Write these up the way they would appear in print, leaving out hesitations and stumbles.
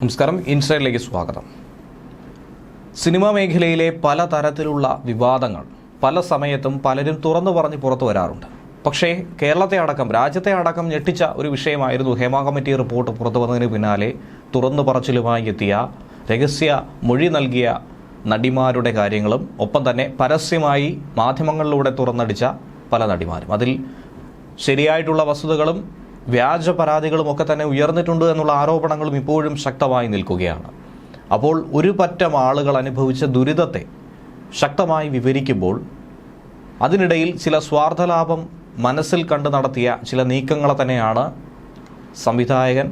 നമസ്കാരം, ഇൻസൈഡിലേക്ക് സ്വാഗതം. സിനിമാ മേഖലയിലെ പല തരത്തിലുള്ള വിവാദങ്ങൾ പല സമയത്തും പലരും തുറന്നു പറഞ്ഞ് പുറത്തു വരാറുണ്ട്. പക്ഷേ കേരളത്തെ അടക്കം രാജ്യത്തെ അടക്കം ഞെട്ടിച്ച ഒരു വിഷയമായിരുന്നു ഹേമ കമ്മിറ്റി റിപ്പോർട്ട് പുറത്തു വന്നതിന് പിന്നാലെ തുറന്നു പറച്ചിലുമായി എത്തിയ രഹസ്യ മൊഴി നൽകിയ നടിമാരുടെ കാര്യങ്ങളും ഒപ്പം തന്നെ പരസ്യമായി മാധ്യമങ്ങളിലൂടെ തുറന്നടിച്ച പല നടിമാരും. അതിൽ ശരിയായിട്ടുള്ള വസ്തുതകളും വ്യാജ പരാതികളും ഒക്കെ തന്നെ ഉയർന്നിട്ടുണ്ട് എന്നുള്ള ആരോപണങ്ങളും ഇപ്പോഴും ശക്തമായി നിൽക്കുകയാണ്. അപ്പോൾ ഒരു പറ്റം ആളുകൾ അനുഭവിച്ച ദുരിതത്തെ ശക്തമായി വിവരിക്കുമ്പോൾ അതിനിടയിൽ ചില സ്വാർത്ഥലാഭം മനസ്സിൽ കണ്ട് നടത്തിയ ചില നീക്കങ്ങളെ തന്നെയാണ് സംവിധായകൻ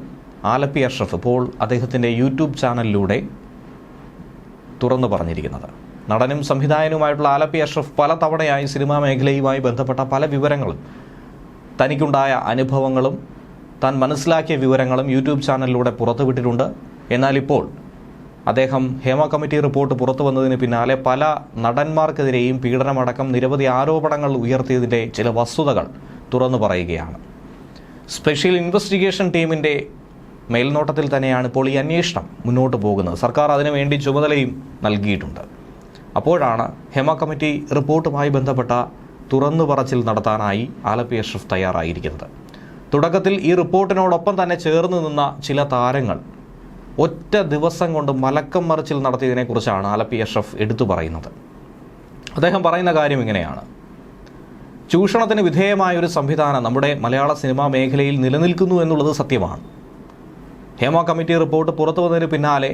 ആലപ്പി അഷ്റഫ് ഇപ്പോൾ അദ്ദേഹത്തിൻ്റെ യൂട്യൂബ് ചാനലിലൂടെ തുറന്നു പറഞ്ഞിരിക്കുന്നത്. നടനും സംവിധായകനുമായിട്ടുള്ള ആലപ്പി അഷ്റഫ് പല തവണയായി സിനിമാ മേഖലയുമായി ബന്ധപ്പെട്ട പല വിവരങ്ങളും തനിക്കുണ്ടായ അനുഭവങ്ങളും താൻ മനസ്സിലാക്കിയ വിവരങ്ങളും യൂട്യൂബ് ചാനലിലൂടെ പുറത്തുവിട്ടിട്ടുണ്ട്. എന്നാൽ ഇപ്പോൾ അദ്ദേഹം ഹേമ കമ്മിറ്റി റിപ്പോർട്ട് പുറത്തു വന്നതിന് പിന്നാലെ പല നടന്മാർക്കെതിരെയും പീഡനമടക്കം നിരവധി ആരോപണങ്ങൾ ഉയർത്തിയതിൻ്റെ ചില വസ്തുതകൾ തുറന്നു പറയുകയാണ്. സ്പെഷ്യൽ ഇൻവെസ്റ്റിഗേഷൻ ടീമിൻ്റെ മേൽനോട്ടത്തിൽ തന്നെയാണ് ഇപ്പോൾ ഈ അന്വേഷണം മുന്നോട്ട് പോകുന്നത്. സർക്കാർ അതിനുവേണ്ടി ചുമതലയും നൽകിയിട്ടുണ്ട്. അപ്പോഴാണ് ഹേമ കമ്മിറ്റി റിപ്പോർട്ടുമായി ബന്ധപ്പെട്ട തുറന്നു പറച്ചിൽ നടത്താനായി ആലപ്പി അഷ്റഫ് തയ്യാറായിരിക്കുന്നത്. തുടക്കത്തിൽ ഈ റിപ്പോർട്ടിനോടൊപ്പം തന്നെ ചേർന്ന് നിന്ന ചില താരങ്ങൾ ഒറ്റ ദിവസം കൊണ്ട് മലക്കം മറിച്ചിൽ നടത്തിയതിനെക്കുറിച്ചാണ് ആലപ്പി അഷ്റഫ് എടുത്തു പറയുന്നത്. അദ്ദേഹം പറയുന്ന കാര്യം ഇങ്ങനെയാണ്: ചൂഷണത്തിന് വിധേയമായൊരു സംവിധാനം നമ്മുടെ മലയാള സിനിമാ മേഖലയിൽ നിലനിൽക്കുന്നു എന്നുള്ളത് സത്യമാണ്. ഹേമ കമ്മിറ്റി റിപ്പോർട്ട് പുറത്തു വന്നതിന് പിന്നാലെ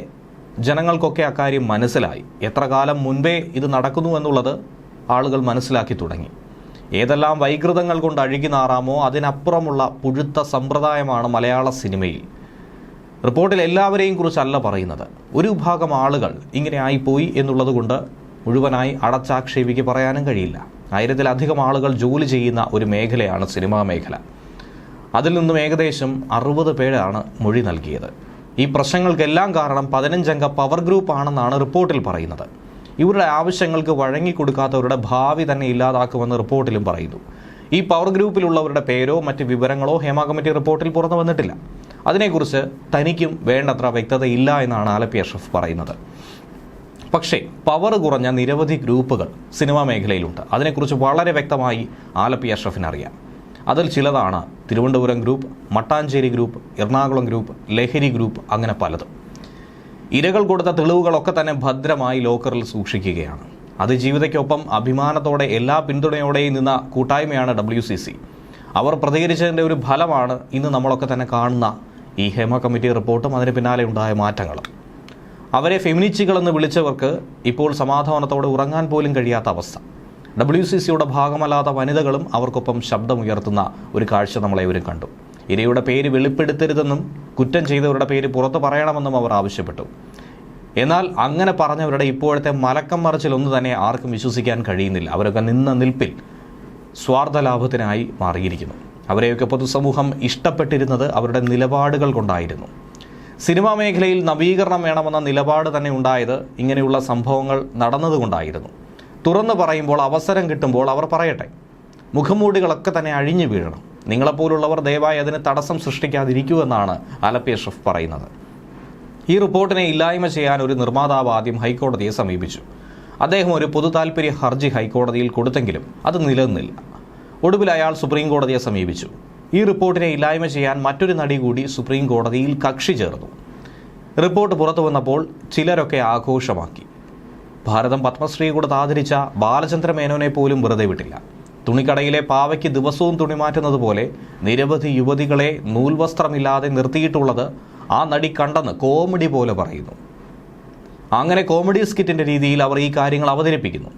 ജനങ്ങൾക്കൊക്കെ അക്കാര്യം മനസ്സിലായി. എത്ര കാലം മുൻപേ ഇത് നടക്കുന്നു എന്നുള്ളത് ആളുകൾ മനസ്സിലാക്കി തുടങ്ങി. ഏതെല്ലാം വൈകൃതങ്ങൾ കൊണ്ട് അഴുകി നാറാമോ അതിനപ്പുറമുള്ള പുഴുത്ത സമ്പ്രദായമാണ് മലയാള സിനിമയിൽ. റിപ്പോർട്ടിൽ എല്ലാവരെയും കുറിച്ചല്ല പറയുന്നത്. ഒരു വിഭാഗം ആളുകൾ ഇങ്ങനെ ആയിപ്പോയി എന്നുള്ളത് കൊണ്ട് മുഴുവനായി അടച്ചാക്ഷേപിക്ക് പറയാനും കഴിയില്ല. 1000-ലധികം ആളുകൾ ജോലി ചെയ്യുന്ന ഒരു മേഖലയാണ് സിനിമാ മേഖല. അതിൽ നിന്നും ഏകദേശം 60 പേരാണ് മൊഴി നൽകിയത്. ഈ പ്രശ്നങ്ങൾക്കെല്ലാം കാരണം 15-അംഗ പവർ ഗ്രൂപ്പ് ആണെന്നാണ് റിപ്പോർട്ടിൽ പറയുന്നത്. ഇവരുടെ ആവശ്യങ്ങൾക്ക് വഴങ്ങിക്കൊടുക്കാത്തവരുടെ ഭാവി തന്നെ ഇല്ലാതാക്കുമെന്ന് റിപ്പോർട്ടിലും പറയുന്നു. ഈ പവർ ഗ്രൂപ്പിലുള്ളവരുടെ പേരോ മറ്റ് വിവരങ്ങളോ ഹേമ കമ്മിറ്റി റിപ്പോർട്ടിൽ പുറത്തു വന്നിട്ടില്ല. അതിനെക്കുറിച്ച് തനിക്കും വേണ്ടത്ര വ്യക്തതയില്ല എന്നാണ് ആലപ്പി അഷ്റഫ് പറയുന്നത്. പക്ഷേ പവർ കുറഞ്ഞ നിരവധി ഗ്രൂപ്പുകൾ സിനിമാ മേഖലയിലുണ്ട്. അതിനെക്കുറിച്ച് വളരെ വ്യക്തമായി ആലപ്പി അഷ്റഫിന് അറിയാം. അതിൽ ചിലതാണ് Thiruvananthapuram group, Mattancherry group, Ernakulam group, ലഹരി ഗ്രൂപ്പ്, അങ്ങനെ പലതും. ഇരകൾ കൊടുത്ത തെളിവുകളൊക്കെ തന്നെ ഭദ്രമായി ലോക്കറിൽ സൂക്ഷിക്കുകയാണ്. അതിജീവിതയ്ക്കൊപ്പം അഭിമാനത്തോടെ എല്ലാ പിന്തുണയോടെയും നിന്ന കൂട്ടായ്മയാണ് WCC. അവർ പ്രതികരിച്ചതിൻ്റെ ഒരു ഫലമാണ് ഇന്ന് നമ്മളൊക്കെ തന്നെ കാണുന്ന ഈ ഹേമ കമ്മിറ്റി റിപ്പോർട്ടും അതിന് പിന്നാലെ ഉണ്ടായ മാറ്റങ്ങളും. അവരെ ഫെമിനിസ്റ്റുകളെന്ന് വിളിച്ചവർക്ക് ഇപ്പോൾ സമാധാനത്തോടെ ഉറങ്ങാൻ പോലും കഴിയാത്ത അവസ്ഥ. WCCയുടെ ഭാഗമല്ലാത്ത വനിതകളും അവർക്കൊപ്പം ശബ്ദമുയർത്തുന്ന ഒരു കാഴ്ച നമ്മളേവരും കണ്ടു. ഇരയുടെ പേര് വെളിപ്പെടുത്തരുതെന്നും കുറ്റം ചെയ്തവരുടെ പേര് പുറത്തു പറയണമെന്നും അവർ ആവശ്യപ്പെട്ടു. എന്നാൽ അങ്ങനെ പറഞ്ഞവരുടെ ഇപ്പോഴത്തെ മലക്കം മറിച്ചിലൊന്നും തന്നെ ആർക്കും വിശ്വസിക്കാൻ കഴിയുന്നില്ല. അവരൊക്കെ നിന്ന നിൽപ്പിൽ സ്വാർത്ഥ ലാഭത്തിനായി മാറിയിരിക്കുന്നു. അവരെയൊക്കെ പൊതുസമൂഹം ഇഷ്ടപ്പെട്ടിരുന്നത് അവരുടെ നിലപാടുകൾ കൊണ്ടായിരുന്നു. സിനിമാ മേഖലയിൽ നവീകരണം വേണമെന്ന നിലപാട് തന്നെ ഉണ്ടായത് ഇങ്ങനെയുള്ള സംഭവങ്ങൾ നടന്നതുകൊണ്ടായിരുന്നു. തുറന്നു പറയുമ്പോൾ അവസരം കിട്ടുമ്പോൾ അവർ പറയട്ടെ. മുഖംമൂടികളൊക്കെ തന്നെ അഴിഞ്ഞു വീഴണം. നിങ്ങളെപ്പോലുള്ളവർ ദയവായി അതിന് തടസ്സം സൃഷ്ടിക്കാതിരിക്കൂ എന്നാണ് ആലപ്പി അഷ്റഫ് പറയുന്നത്. ഈ റിപ്പോർട്ടിനെ ഇല്ലായ്മ ചെയ്യാൻ ഒരു നിർമ്മാതാവ് ആദ്യം ഹൈക്കോടതിയെ സമീപിച്ചു. അദ്ദേഹം ഒരു പൊതു താൽപ്പര്യ ഹർജി ഹൈക്കോടതിയിൽ കൊടുത്തെങ്കിലും അത് നിലനിന്നില്ല. ഒടുവിൽ അയാൾ സുപ്രീം കോടതിയെ സമീപിച്ചു. ഈ റിപ്പോർട്ടിനെ ഇല്ലായ്മ ചെയ്യാൻ മറ്റൊരു നടി കൂടി സുപ്രീം കോടതിയിൽ കക്ഷി ചേർന്നു. റിപ്പോർട്ട് പുറത്തു വന്നപ്പോൾ ചിലരൊക്കെ ആഘോഷമാക്കി. ഭാരതം പത്മശ്രീ കൊടുത്ത് ആദരിച്ച ബാലചന്ദ്ര മേനോനെ പോലും വെറുതെ വിട്ടില്ല. തുണിക്കടയിലെ പാവയ്ക്ക് ദിവസവും തുണി മാറ്റുന്നത് പോലെ നിരവധി യുവതികളെ നൂൽവസ്ത്രമില്ലാതെ നിർത്തിയിട്ടുള്ളത് ആ നടി കണ്ടെന്ന് കോമഡി പോലെ പറയുന്നു. അങ്ങനെ കോമഡി സ്കിറ്റിൻ്റെ രീതിയിൽ അവർ ഈ കാര്യങ്ങൾ അവതരിപ്പിക്കുന്നു.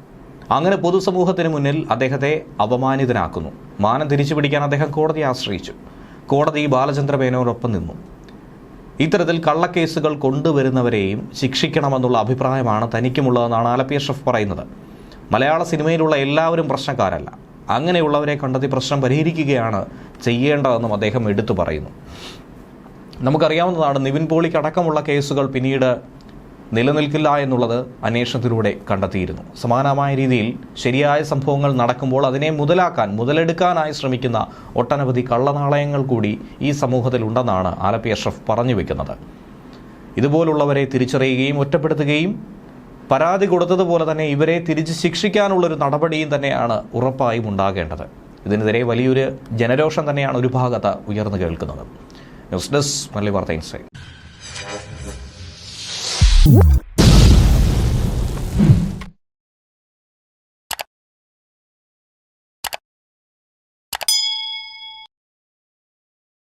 അങ്ങനെ പൊതുസമൂഹത്തിന് മുന്നിൽ അദ്ദേഹത്തെ അപമാനിതനാക്കുന്നു. മാനം തിരിച്ചു പിടിക്കാൻ അദ്ദേഹം കോടതിയെ ആശ്രയിച്ചു. കോടതി ബാലചന്ദ്ര മേനോനൊപ്പം നിന്നു. ഇത്തരത്തിൽ കള്ളക്കേസുകൾ കൊണ്ടുവരുന്നവരെയും ശിക്ഷിക്കണമെന്നുള്ള അഭിപ്രായമാണ് തനിക്കുമുള്ളതെന്നാണ് ആലപ്പി അഷ്റഫ് പറയുന്നത്. മലയാള സിനിമയിലുള്ള എല്ലാവരും പ്രശ്നക്കാരല്ല. അങ്ങനെയുള്ളവരെ കണ്ടെത്തി പ്രശ്നം പരിഹരിക്കുകയാണ് ചെയ്യേണ്ടതെന്നും അദ്ദേഹം എടുത്തു പറയുന്നു. നമുക്കറിയാവുന്നതാണ്, നിവിൻ പോളിക്ക് അടക്കമുള്ള കേസുകൾ പിന്നീട് നിലനിൽക്കില്ല എന്നുള്ളത് അന്വേഷണത്തിലൂടെ കണ്ടെത്തിയിരുന്നു. സമാനമായ രീതിയിൽ ശരിയായ സംഭവങ്ങൾ നടക്കുമ്പോൾ അതിനെ മുതലെടുക്കാനായി ശ്രമിക്കുന്ന ഒട്ടനവധി കള്ളനാണയങ്ങൾ കൂടി ഈ സമൂഹത്തിൽ ഉണ്ടെന്നാണ് ആലപ്പി അഷ്റഫ് പറഞ്ഞു വെക്കുന്നത്. ഇതുപോലുള്ളവരെ തിരിച്ചറിയുകയും ഒറ്റപ്പെടുത്തുകയും പരാതി കൊടുത്തതുപോലെ തന്നെ ഇവരെ തിരിച്ച് ശിക്ഷിക്കാനുള്ളൊരു നടപടിയും തന്നെയാണ് ഉറപ്പായും ഉണ്ടാകേണ്ടത്. ഇതിനെതിരെ വലിയൊരു ജനരോഷം തന്നെയാണ് ഒരു ഭാഗത്ത് ഉയർന്നു കേൾക്കുന്നത്. ന്യൂസ് ഡെസ്ക് മലയാളി വാർത്ത ഇൻസൈഡ്.